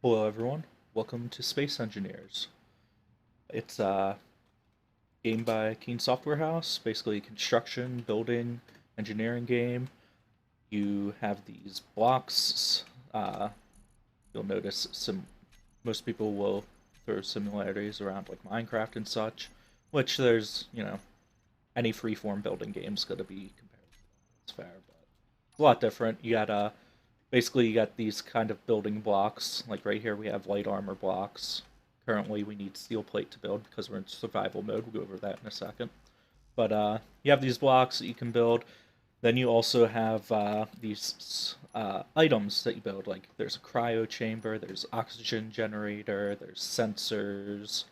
Hello, everyone. Welcome to Space Engineers. It's a game by Keen Software House, basically a construction, building, engineering game. You have these blocks. Uh, you'll notice most people will throw similarities around like Minecraft and such, which any freeform building game's going to be compared to that. It's fair, but it's a lot different. Basically, you got these kind of building blocks. Like right here, we have light armor blocks. Currently, we need steel plate to build because we're in survival mode. We'll go over that in a second. But you have these blocks that you can build. Then you also have these items that you build. Like there's a cryo chamber, there's oxygen generator, there's sensors,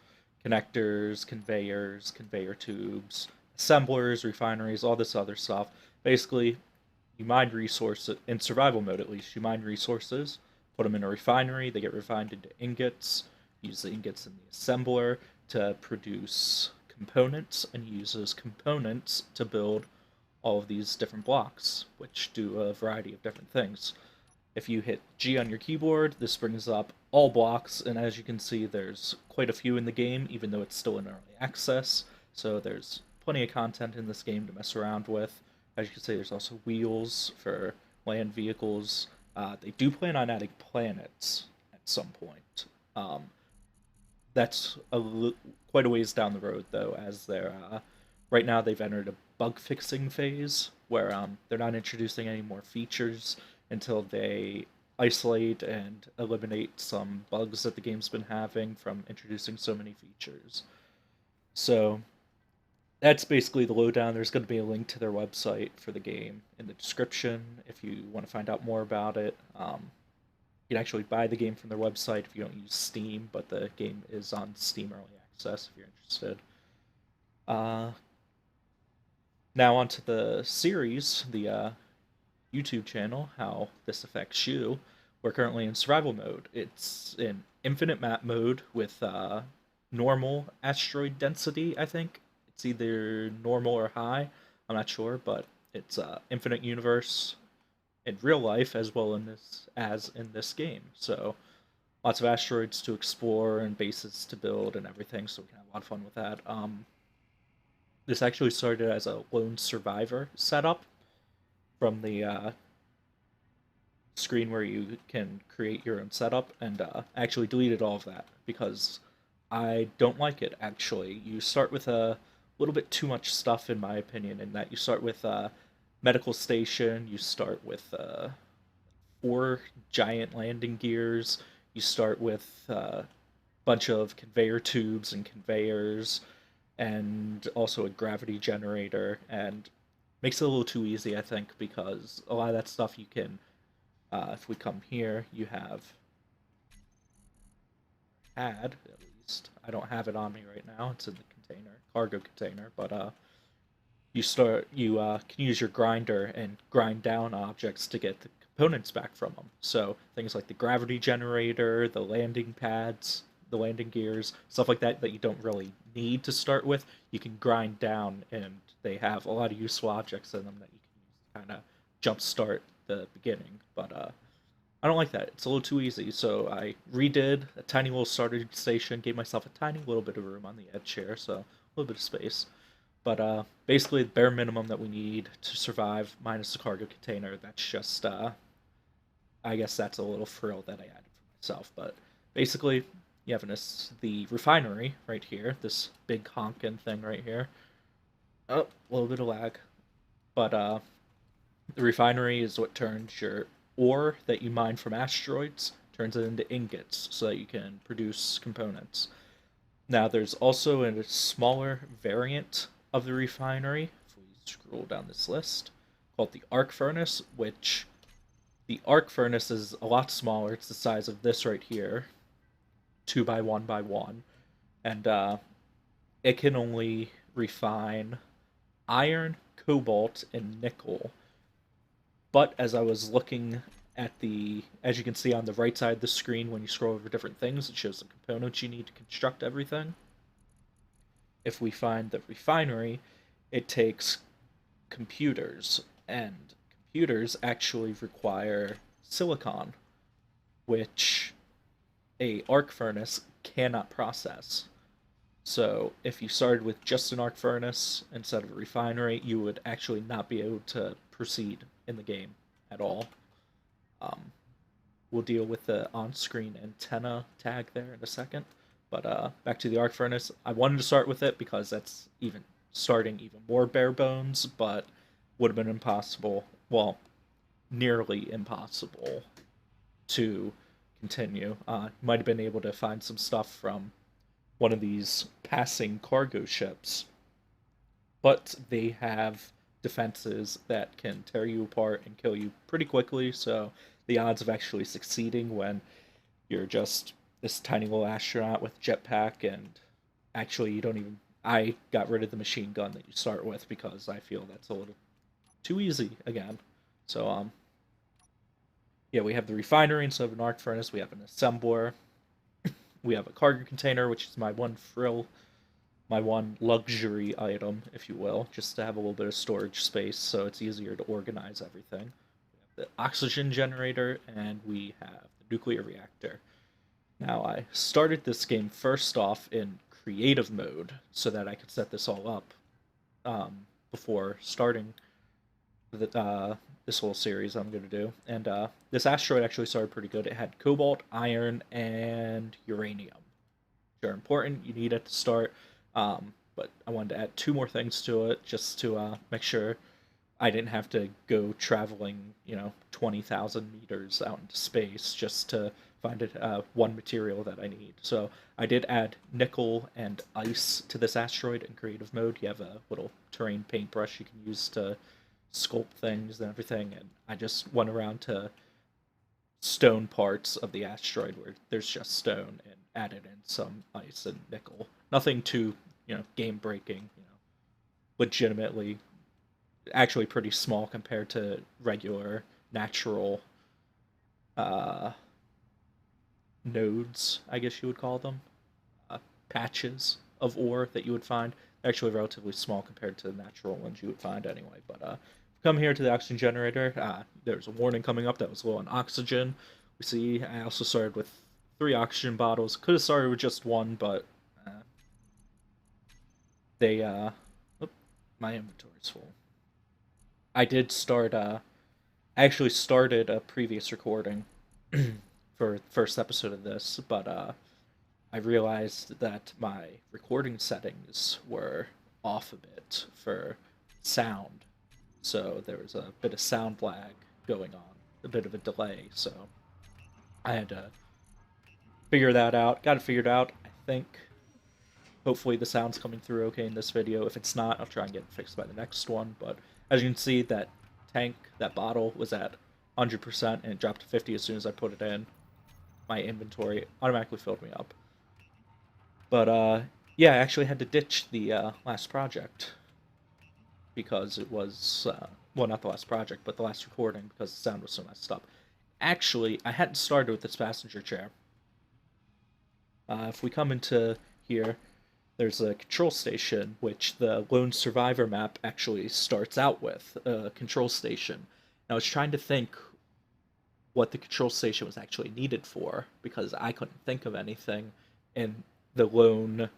connectors, conveyor tubes, assemblers, refineries, all this other stuff. Basically, you mine resources in survival mode, at least. You mine resources, put them in a refinery. They get refined into ingots. Use the ingots in the assembler to produce components, and use those components to build all of these different blocks, which do a variety of different things. If you hit G on your keyboard, this brings up all blocks, and as you can see, there's quite a few in the game, even though it's still in early access. So there's plenty of content in this game to mess around with. As you can see, there's also wheels for land vehicles. They do plan on adding planets at some point. That's quite a ways down the road, though, as right now they've entered a bug fixing phase where they're not introducing any more features until they isolate and eliminate some bugs that the game's been having from introducing so many features. So that's basically the lowdown. There's going to be a link to their website for the game in the description if you want to find out more about it. You can actually buy the game from their website if you don't use Steam, but the game is on Steam Early Access if you're interested. Uh, Now onto the series, the YouTube channel, how this affects you. We're currently in survival mode. It's in infinite map mode with normal asteroid density, I think. It's either normal or high. I'm not sure, but it's infinite universe in real life as in this game. So lots of asteroids to explore and bases to build and everything. So we can have a lot of fun with that. This actually started as a lone survivor setup from the screen where you can create your own setup, and I actually deleted all of that because I don't like it. Actually, you start with a little bit too much stuff, in my opinion. In that you start with a medical station, you start with four giant landing gears, you start with a bunch of conveyor tubes and conveyors, and also a gravity generator, and makes it a little too easy, I think, because a lot of that stuff you can if we come here, you have had at least. I don't have it on me right now. It's in the container, cargo container. But you can use your grinder and grind down objects to get the components back from them. So things like the gravity generator, the landing pads, the landing gears, stuff like that that you don't really need to start with, you can grind down, and they have a lot of useful objects in them that you can use to kind of jumpstart the beginning. But I don't like that. It's a little too easy. So I redid a tiny little starter station, gave myself a tiny little bit of room on the edge here, so a little bit of space. But basically, the bare minimum that we need to survive, minus the cargo container. That's just, I guess that's a little frill that I added for myself. But basically, you have the refinery right here, this big honkin' thing right here. Oh, a little bit of lag. But the refinery is what turns your ore that you mine from asteroids, turns it into ingots so that you can produce components. Now, there's also a smaller variant of the refinery, if we scroll down this list, called the arc furnace, which the arc furnace is a lot smaller. It's the size of this right here, 2 by 1 by 1, and it can only refine iron, cobalt, and nickel. But as I was looking as you can see on the right side of the screen, when you scroll over different things, it shows the components you need to construct everything. If we find the refinery, it takes computers, and computers actually require silicon, which a arc furnace cannot process. So if you started with just an arc furnace instead of a refinery, you would actually not be able to proceed in the game at all. Um, we'll deal with the on-screen antenna tag there in a second. But back to the arc furnace. I wanted to start with it because that's even starting even more bare bones, but would have been impossible. Well, nearly impossible to continue. Might have been able to find some stuff from one of these passing cargo ships, but they have defenses that can tear you apart and kill you pretty quickly. So the odds of actually succeeding when you're just this tiny little astronaut with jetpack and actually you don't even. I got rid of the machine gun that you start with because I feel that's a little too easy again. So yeah, we have the refinery instead of an arc furnace. We have an assembler. We have a cargo container, which is my one frill, my one luxury item, if you will, just to have a little bit of storage space so it's easier to organize everything. We have the oxygen generator, and we have the nuclear reactor. Now, I started this game first off in creative mode so that I could set this all up before starting this whole series I'm going to do. And this asteroid actually started pretty good. It had cobalt, iron, and uranium. Which are important. You need it to start. But I wanted to add two more things to it just to make sure I didn't have to go traveling, 20,000 meters out into space just to find one material that I need. So I did add nickel and ice to this asteroid in creative mode. You have a little terrain paintbrush you can use to sculpt things and everything, and I just went around to stone parts of the asteroid where there's just stone and added in some ice and nickel. Nothing too, game breaking, legitimately actually pretty small compared to regular natural uh, nodes, I guess you would call them, patches of ore that you would find. Actually, relatively small compared to the natural ones you would find anyway. But come here to the oxygen generator. There's a warning coming up that was low on oxygen. We see I also started with 3 oxygen bottles. Could have started with just one, but they. My inventory's full. I did start. I actually started a previous recording for the first episode of this, but I realized that my recording settings were off a bit for sound. So there was a bit of sound lag going on, a bit of a delay. So I had to figure that out. Got it figured out, I think. Hopefully the sound's coming through okay in this video. If it's not, I'll try and get it fixed by the next one. But as you can see, that tank, that bottle was at 100% and it dropped to 50 as soon as I put it in. My inventory automatically filled me up. But yeah, I actually had to ditch the last project because it was well, not the last project, but the last recording because the sound was so messed up. Actually, I hadn't started with this passenger chair. If we come into here, there's a control station, which the Lone Survivor map actually starts out with a control station. And I was trying to think what the control station was actually needed for because I couldn't think of anything in the Lone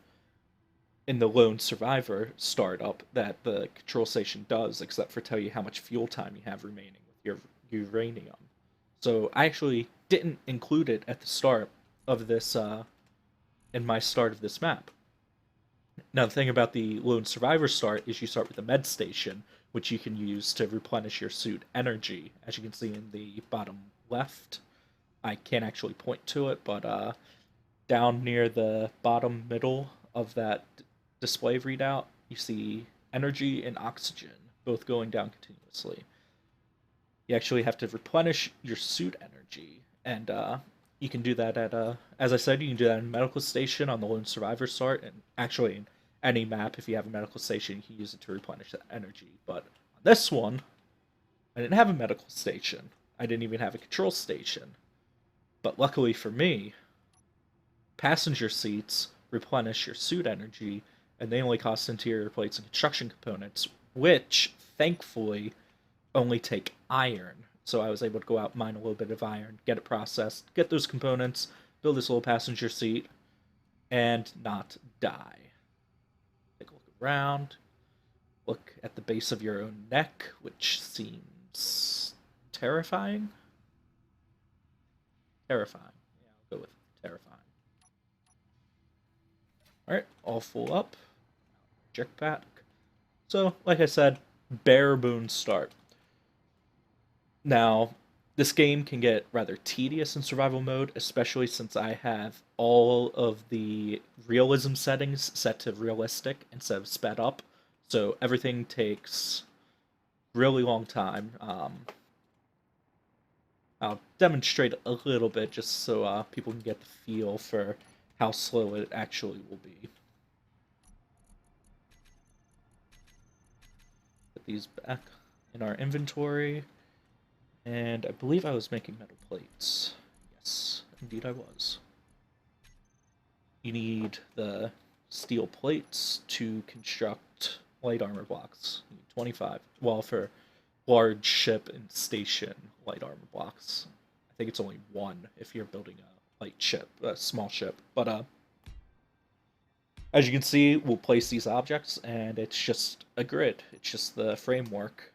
Survivor startup that the control station does, except for tell you how much fuel time you have remaining with your uranium. So I actually didn't include it at the start of this, in my start of this map. Now, the thing about the Lone Survivor start is you start with a med station, which you can use to replenish your suit energy. As you can see in the bottom left, I can't actually point to it, but down near the bottom middle of that display readout, you see energy and oxygen both going down continuously. You actually have to replenish your suit energy, and you can do that at as I said, you can do that in a medical station on the Lone Survivor start, and actually in any map, if you have a medical station, you can use it to replenish that energy. But on this one, I didn't have a medical station. I didn't even have a control station. But luckily for me, passenger seats replenish your suit energy, and they only cost interior plates and construction components, which, thankfully, only take iron. So I was able to go out, mine a little bit of iron, get it processed, get those components, build this little passenger seat and not die. Take a look around. Look at the base of your own neck, which seems terrifying. Terrifying. Yeah, I'll go with terrifying. Alright, all full up. Jetpack. So, like I said, bare bones start. Now, this game can get rather tedious in survival mode, especially since I have all of the realism settings set to realistic instead of sped up. So everything takes really long time. I'll demonstrate a little bit just so people can get the feel for how slow it actually will be. Put these back in our inventory. And I believe I was making metal plates. Yes, indeed I was. You need the steel plates to construct light armor blocks. You need 25. Well, for large ship and station light armor blocks. I think it's only one if you're building a light ship, a small ship. But as you can see, we'll place these objects, and it's just a grid. It's just the framework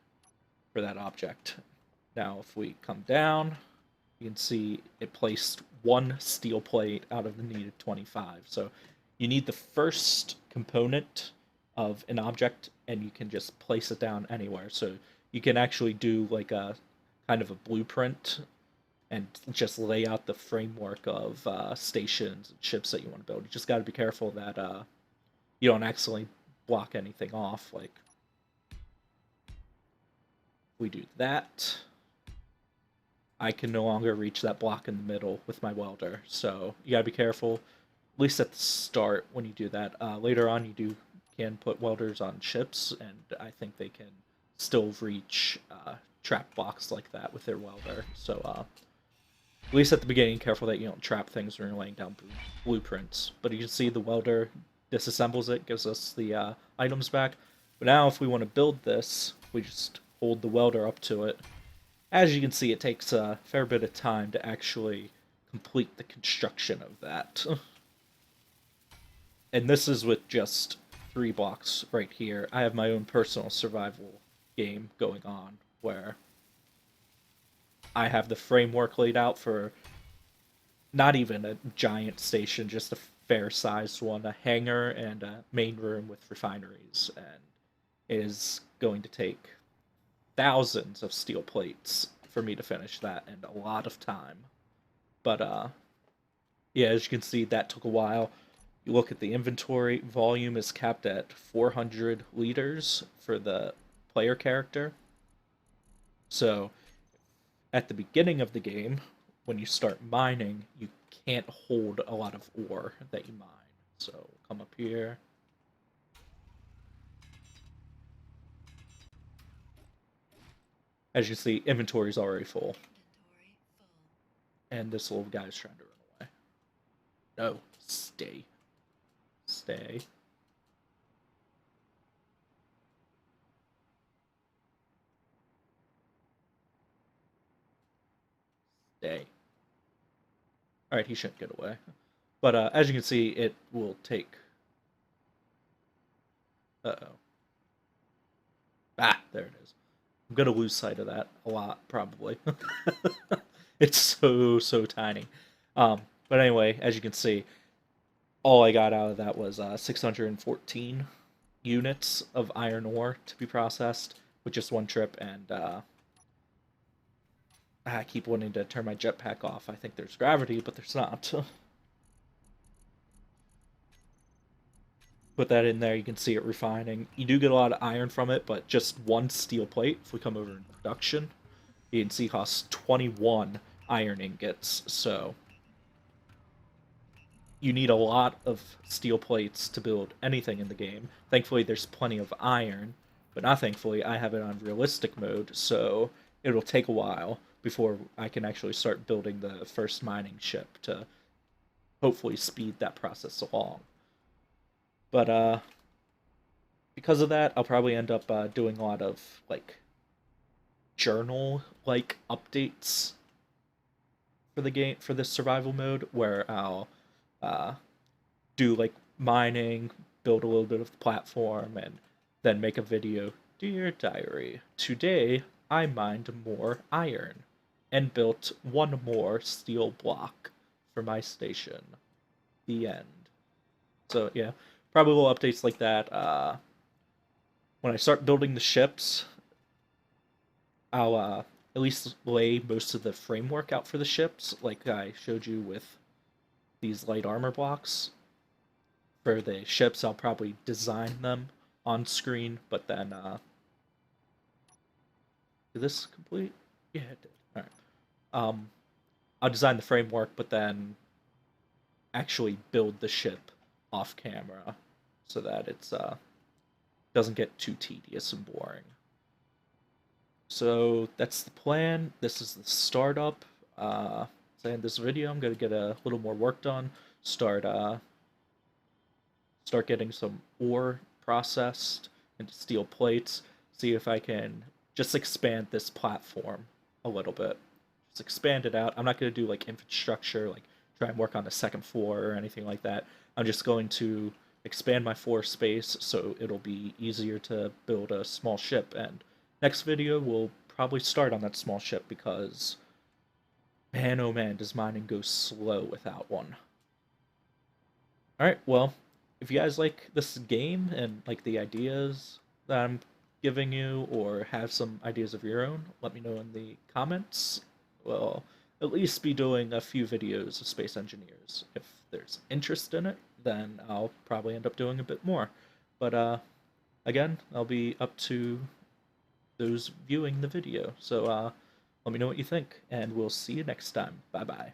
for that object. Now, if we come down, you can see it placed one steel plate out of the needed 25. So you need the first component of an object, and you can just place it down anywhere. So you can actually do like a kind of a blueprint and just lay out the framework of stations and ships that you want to build. You just got to be careful that you don't accidentally block anything off. Like, we do that. I can no longer reach that block in the middle with my welder, so you gotta be careful, at least at the start when you do that. Later on, you can put welders on ships, and I think they can still reach trap blocks like that with their welder. So at least at the beginning, careful that you don't trap things when you're laying down blueprints. But you can see the welder disassembles it, gives us the items back. But now if we want to build this, we just hold the welder up to it. As you can see, it takes a fair bit of time to actually complete the construction of that. And this is with just 3 blocks right here. I have my own personal survival game going on where I have the framework laid out for not even a giant station, just a fair-sized one, a hangar and a main room with refineries, and it is going to take thousands of steel plates for me to finish that, and a lot of time. But yeah, as you can see, that took a while. You look at the inventory, volume is capped at 400 liters for the player character. So at the beginning of the game, when you start mining, you can't hold a lot of ore that you mine. So come up here. As you see, inventory is already full. And this little guy's trying to run away. No, stay. Stay. Stay. Alright, he shouldn't get away. But as you can see, it will take... Uh-oh. Ah, there it is. I'm gonna lose sight of that a lot, probably. It's so tiny. But anyway, as you can see, all I got out of that was 614 units of iron ore to be processed with just one trip, and I keep wanting to turn my jetpack off. I think there's gravity, but there's not. Put that in there, you can see it refining. You do get a lot of iron from it, but just one steel plate, if we come over in production, you can see costs 21 iron ingots, so you need a lot of steel plates to build anything in the game. Thankfully, there's plenty of iron, but not thankfully, I have it on realistic mode, so it'll take a while before I can actually start building the first mining ship to hopefully speed that process along. But because of that, I'll probably end up doing a lot of like journal like updates for the game for this survival mode where I'll uh, do like mining, build a little bit of the platform, and then make a video. Dear diary, today I mined more iron and built one more steel block for my station. The end. So yeah, probably little updates like that. When I start building the ships, I'll at least lay most of the framework out for the ships, like I showed you with these light armor blocks. For the ships, I'll probably design them on screen, but then did this complete? Yeah, it did. All right. Um, I'll design the framework, but then actually build the ship off camera so that it's doesn't get too tedious and boring. So that's the plan. This is the startup. To end this video, I'm gonna get a little more work done. Start start getting some ore processed into steel plates. See if I can just expand this platform a little bit. Just expand it out. I'm not gonna do like infrastructure, like try and work on the second floor or anything like that. I'm just going to expand my floor space so it'll be easier to build a small ship. And next video we'll probably start on that small ship because man oh man does mining go slow without one. Alright, well, if you guys like this game and like the ideas that I'm giving you or have some ideas of your own, let me know in the comments. We'll at least be doing a few videos of Space Engineers. If there's interest in it, then I'll probably end up doing a bit more. But again, I'll be up to those viewing the video. So let me know what you think, and we'll see you next time. Bye bye.